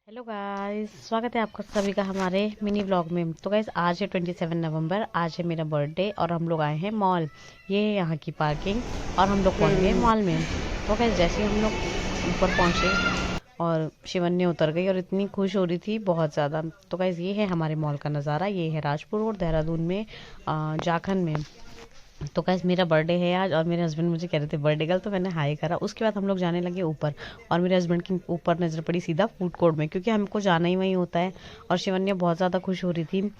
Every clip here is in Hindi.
हेलो गाइस, स्वागत है आपका सभी का हमारे मिनी व्लॉग में। तो गाइस आज है 27 नवंबर, आज है मेरा बर्थडे और हम लोग आए हैं मॉल। ये है यहाँ की पार्किंग और हम लोग पहुँच गए मॉल में। तो गाइस जैसे ही हम लोग ऊपर पहुँचे और शिवन्य उतर गई और इतनी खुश हो रही थी बहुत ज़्यादा। तो गाइस ये है हमारे मॉल का नज़ारा। ये है राजपुर रोड, देहरादून में, जाखन में। तो गाइस मेरा बर्थडे है आज और मेरे हस्बैंड मुझे कह रहे थे बर्थडे गर्ल, तो मैंने हाई करा। उसके बाद हम लोग जाने लगे ऊपर और मेरे हस्बैंड की ऊपर नज़र पड़ी सीधा फूड कोर्ट में, क्योंकि हमको जाना ही वहीं होता है। और शिवन्या बहुत ज़्यादा खुश हो रही थी।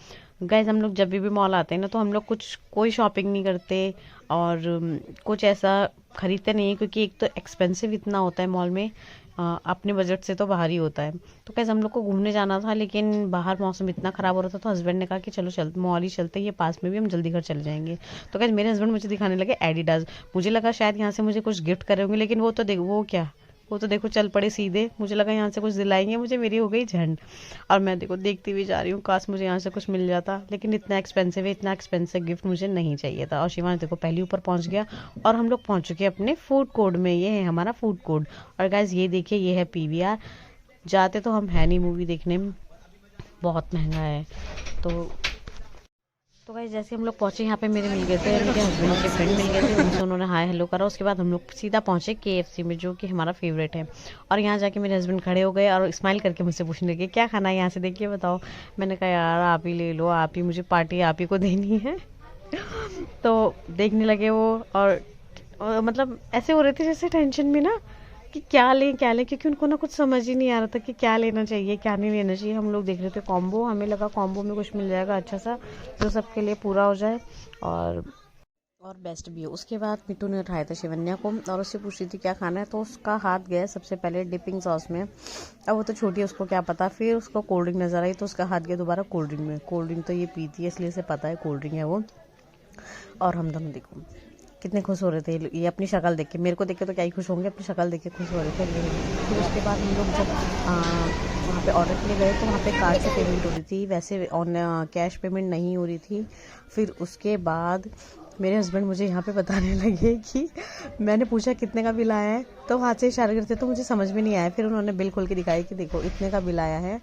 गाइस हम लोग जब भी मॉल आते हैं ना, तो हम लोग कोई शॉपिंग नहीं करते और कुछ ऐसा खरीदते नहीं है, क्योंकि एक तो एक्सपेंसिव इतना होता है मॉल में, अपने बजट से तो बाहर ही होता है। तो कैसे हम लोग को घूमने जाना था, लेकिन बाहर मौसम इतना ख़राब हो रहा था, तो हस्बैंड ने कहा कि चलो चल मॉल ही चलते हैं, ये पास में भी, हम जल्दी घर चले जाएंगे। तो कैसे मेरे हस्बैंड मुझे दिखाने लगे एडिडास। मुझे लगा शायद यहाँ से मुझे कुछ गिफ्ट करे होंगे, लेकिन वो तो देखो चल पड़े सीधे। मुझे लगा यहाँ से कुछ दिलाएंगे मुझे, मेरी हो गई झंड। और मैं देखो देखती हुई जा रही हूँ, काश मुझे यहाँ से कुछ मिल जाता, लेकिन इतना एक्सपेंसिव है, इतना एक्सपेंसिव गिफ्ट मुझे नहीं चाहिए था। और शिवांश देखो पहले ऊपर पहुँच गया और हम लोग पहुँच चुके अपने फूड कोर्ट में। ये है हमारा फूड कोर्ट। और गाइज ये देखिए, ये है पीवीआर। जाते तो हम है नहीं मूवी देखने में, बहुत महंगा है। तो गाइस जैसे हम लोग पहुंचे, यहाँ पे मेरे मिल गए थे, मेरे हस्बैंड के फ्रेंड मिल गए थे, उनसे उन्होंने हाय हेलो करा। उसके बाद हम लोग सीधा पहुंचे केएफसी में, जो कि हमारा फेवरेट है। और यहाँ जाके मेरे हस्बैंड खड़े हो गए और स्माइल करके मुझसे पूछने लगे क्या खाना है यहाँ से, देखिए बताओ। मैंने कहा यार आप ही ले लो, आप ही, मुझे पार्टी आप ही को देनी है। तो देखने लगे वो और मतलब ऐसे हो रहे थे जैसे टेंशन में ना, कि क्या लें, क्योंकि उनको ना कुछ समझ ही नहीं आ रहा था कि क्या लेना चाहिए क्या नहीं लेना चाहिए। हम लोग देख रहे थे कॉम्बो, हमें लगा कॉम्बो में कुछ मिल जाएगा अच्छा सा, जो सबके लिए पूरा हो जाए और बेस्ट भी हो। उसके बाद मिट्टू ने उठाया था शिवन्या को और उससे पूछ रही थी क्या खाना है, तो उसका हाथ गया सबसे पहले डिपिंग सॉस में। अब वो तो छोटी है, उसको क्या पता। फिर उसको कोल्ड ड्रिंक नजर आई, तो उसका हाथ गया दोबारा कोल्ड ड्रिंक में। कोल्ड ड्रिंक तो ये पीती है, इसलिए इसे पता है कोल्ड ड्रिंक है वो। और हम दोनों देखो कितने खुश हो रहे थे, ये अपनी शक्ल देख के, मेरे को देख के तो क्या ही खुश होंगे, अपनी शक्ल देख के खुश हो रहे थे। फिर उसके बाद हम लोग जब वहाँ पे ऑर्डर के लिए गए, तो वहाँ पे कार्ड से पेमेंट हो रही थी, वैसे ऑन कैश पेमेंट नहीं हो रही थी। फिर उसके बाद मेरे हस्बैंड मुझे यहाँ पे बताने लगे कि मैंने पूछा कितने का बिल आया है, तो हाथ से इशारा करते, तो मुझे समझ में नहीं आया। फिर उन्होंने बिल खोल के दिखाया कि देखो इतने का बिल आया है।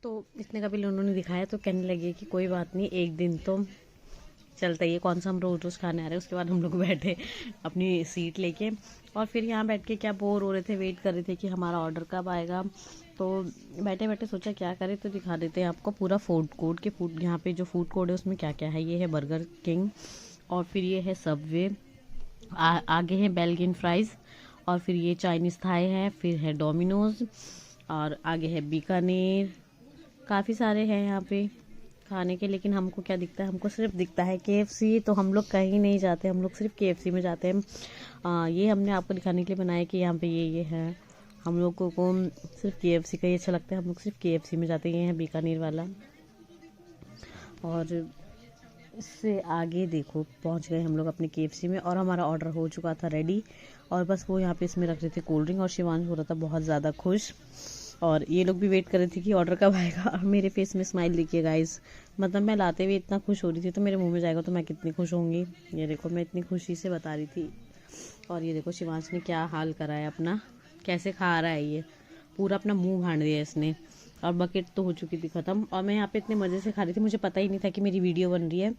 तो इतने का बिल उन्होंने दिखाया, तो कहने लगे कि कोई बात नहीं, एक दिन तो चलता ही है, कौन सा हम रोज़ रोज़ खाने आ रहे हैं। उसके बाद हम लोग बैठे अपनी सीट लेके और फिर यहाँ बैठ के क्या बोर हो रहे थे, वेट कर रहे थे कि हमारा ऑर्डर कब आएगा। तो बैठे बैठे सोचा क्या करें, तो दिखा देते हैं आपको पूरा फूड कोर्ट के फूड, यहाँ पे जो फूड कोर्ट है उसमें क्या क्या है। ये है बर्गर किंग और फिर ये है सबवे, आगे है बेल्गियन फ्राइज़ और फिर ये चाइनीज़ थाई है, फिर है डोमिनोज़ और आगे है बीकानेर। काफ़ी सारे हैं यहाँ पे खाने के, लेकिन हमको क्या दिखता है, हमको सिर्फ दिखता है केएफसी। तो हम लोग कहीं नहीं जाते, हम लोग सिर्फ केएफसी में जाते हैं। ये हमने आपको दिखाने के लिए बनाया कि यहाँ पे ये है। हम लोग को सिर्फ केएफसी का ही अच्छा लगता है, हम लोग सिर्फ केएफसी में जाते हैं। ये है बीकानेर वाला। और इससे आगे देखो पहुँच गए हम लोग अपने केएफसी में और हमारा ऑर्डर हो चुका था रेडी। और बस वो यहाँ पे इसमें रख रहे थे कोल्ड ड्रिंक और शिवांश हो रहा था बहुत ज़्यादा खुश। और ये लोग भी वेट कर रहे थे कि ऑर्डर कब आएगा। और मेरे फेस में स्माइल देखिए गाइस, मतलब मैं लाते हुए इतना खुश हो रही थी, तो मेरे मुंह में जाएगा तो मैं कितनी खुश होंगी। ये देखो मैं इतनी खुशी से बता रही थी। और ये देखो शिवांश ने क्या हाल करा है अपना, कैसे खा रहा है, ये पूरा अपना मुंह भांड दिया इसने। और बकेट तो हो चुकी थी ख़त्म और मैं यहाँ पे इतने मज़े से खा रही थी, मुझे पता ही नहीं था कि मेरी वीडियो बन रही है।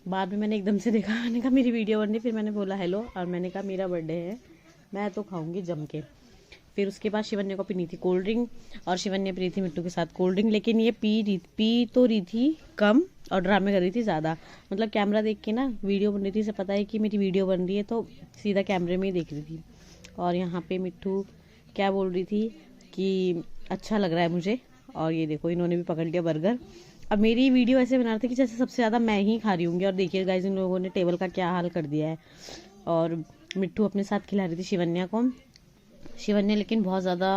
बाद में मैंने एकदम से देखा, मैंने कहा मेरी वीडियो बन रही है। फिर मैंने बोला हेलो और मैंने कहा मेरा बर्थडे है, मैं तो खाऊंगी जम के। फिर उसके बाद शिवन्या को पीनी थी कोल्ड ड्रिंक और शिवन्या पी रही थी मिट्टू के साथ कोल्ड ड्रिंक, लेकिन ये पी तो रही थी कम और ड्रामे कर रही थी ज़्यादा। मतलब कैमरा देख के ना, वीडियो बन रही थी, इसे पता है कि मेरी वीडियो बन रही है, तो सीधा कैमरे में ही देख रही थी। और यहाँ पे मिट्टू क्या बोल रही थी कि अच्छा लग रहा है मुझे। और ये देखो इन्होंने भी पकड़ लिया बर्गर। अब मेरी वीडियो ऐसे बना रहे थे कि जैसे सबसे ज़्यादा मैं ही खा रही हूँगी। और देखिए गाइस इन लोगों ने टेबल का क्या हाल कर दिया है। और मिट्टू अपने साथ खिला रही थी शिवन्या को। शिवन्या लेकिन बहुत ज़्यादा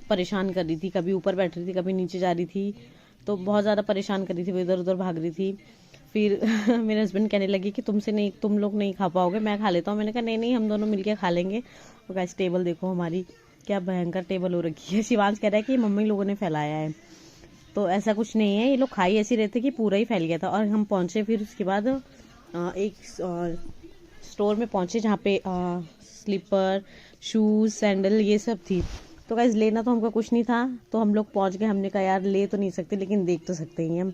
परेशान कर रही थी, कभी ऊपर बैठ रही थी कभी नीचे जा रही थी, तो बहुत ज़्यादा परेशान कर रही थी, वो इधर उधर भाग रही थी। फिर मेरे हस्बैंड कहने लगे कि तुम लोग नहीं खा पाओगे, मैं खा लेता हूँ। मैंने कहा नहीं नहीं, हम दोनों मिलके खा लेंगे। तो गाइस टेबल देखो हमारी क्या भयंकर टेबल हो रखी है। शिवांश कह रहा है कि मम्मी लोगों ने फैलाया है, तो ऐसा कुछ नहीं है, ये लोग खाई ऐसे रहते कि पूरा ही फैल गया था। और हम पहुँचे फिर उसके बाद एक स्टोर में पहुँचे जहाँ पे स्लीपर, शूज़, सैंडल ये सब थी। तो गाइस लेना तो हमको कुछ नहीं था, तो हम लोग पहुंच गए। हमने कहा यार ले तो नहीं सकते लेकिन देख तो सकते ही हम।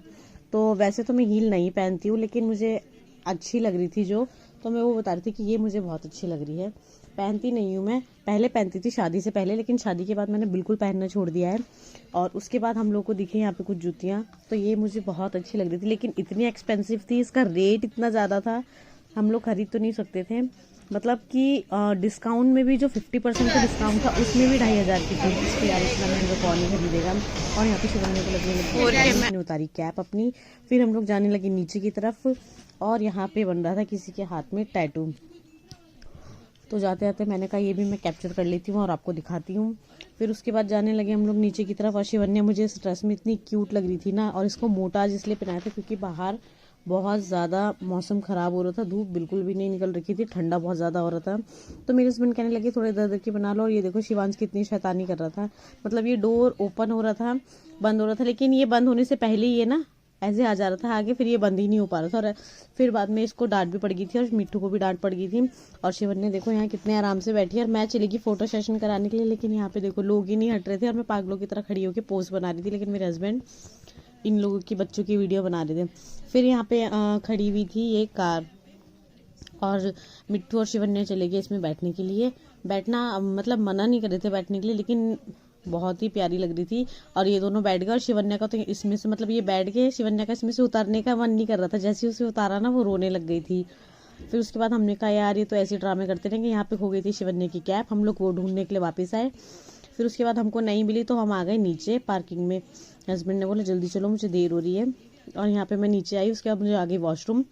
तो वैसे तो मैं हील नहीं पहनती हूँ, लेकिन मुझे अच्छी लग रही थी जो, तो मैं वो बता रही थी कि ये मुझे बहुत अच्छी लग रही है। पहनती नहीं हूँ मैं, पहले पहनती थी शादी से पहले, लेकिन शादी के बाद मैंने बिल्कुल पहनना छोड़ दिया है। और उसके बाद हम लोग को दिखे यहाँ पे कुछ जूतियाँ, तो ये मुझे बहुत अच्छी लग रही थी, लेकिन इतनी एक्सपेंसिव थी, इसका रेट इतना ज़्यादा था, हम लोग खरीद तो नहीं सकते थे। मतलब कि डिस्काउंट में भी जो 50% का डिस्काउंट था उसमें भी 2500 की थी। इसको यार इतना महंगा कौन ही खरीदेगा। और यहाँ पे शिवन्या को लगने लगी, उतारी कैप अपनी, फिर हम लोग जाने लगे नीचे की तरफ। और यहाँ पे बन रहा था किसी के हाथ में टैटू, तो जाते जाते मैंने कहा ये भी मैं कैप्चर कर लेती हूँ और आपको दिखाती हूँ। फिर उसके बाद जाने लगे हम लोग नीचे की तरफ। और शिवन्या मुझे इस ड्रेस में इतनी क्यूट लग रही थी ना, और इसको मोटा आज इसलिए पहनाया था क्योंकि बाहर बहुत ज़्यादा मौसम ख़राब हो रहा था, धूप बिल्कुल भी नहीं निकल रही थी, ठंडा बहुत ज़्यादा हो रहा था। तो मेरे हस्बैंड कहने लगे थोड़े दर की बना लो। और ये देखो शिवांश कितनी शैतानी कर रहा था, मतलब ये डोर ओपन हो रहा था, बंद हो रहा था, लेकिन ये बंद होने से पहले ही ये ना ऐसे आ जा रहा था आगे, फिर ये बंद ही नहीं हो पा रहा था। और फिर बाद में इसको डांट भी पड़ गई थी और मिट्टू को भी डांट पड़ गई थी। और शिवन्या देखो यहाँ कितने आराम से बैठी है, और मैं चली गई फोटो सेशन कराने के लिए, लेकिन यहाँ पे देखो लोग ही नहीं हट रहे थे और मैं पागलों की तरह खड़ी होकर पोस्ट बना रही थी, लेकिन मेरे हस्बैंड इन लोगों की बच्चों की वीडियो बना रहे थे। फिर यहाँ पे खड़ी हुई थी ये कार, और मिट्टू और शिवन्या चले गए इसमें बैठने के लिए। बैठना मतलब मना नहीं कर रहे थे बैठने के लिए, लेकिन बहुत ही प्यारी लग रही थी। और ये दोनों बैठ गए, और शिवन्या का तो इसमें से मतलब ये बैठ गए, शिवन्या का इसमें से उतारने का मन नहीं कर रहा था, जैसे उसे उतारा ना वो रोने लग गई थी। फिर उसके बाद हमने कहा यार ये तो ऐसे ड्रामे करते रहेंगे। यहाँ पे खो गई थी शिवन्या की कैप, हम लोग वो ढूंढने के लिए वापस आए। फिर उसके बाद हमको नहीं मिली, तो हम आ गए नीचे पार्किंग में। हस्बैंड ने बोला जल्दी चलो मुझे देर हो रही है, और यहाँ पे मैं नीचे आई। उसके बाद मुझे आ गई वॉशरूम,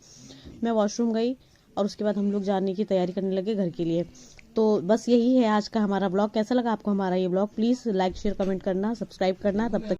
मैं वॉशरूम गई, और उसके बाद हम लोग जाने की तैयारी करने लगे घर के लिए। तो बस यही है आज का हमारा ब्लॉग। कैसा लगा आपको हमारा ये blog? Please like share comment करना, सब्सक्राइब करना। तब तक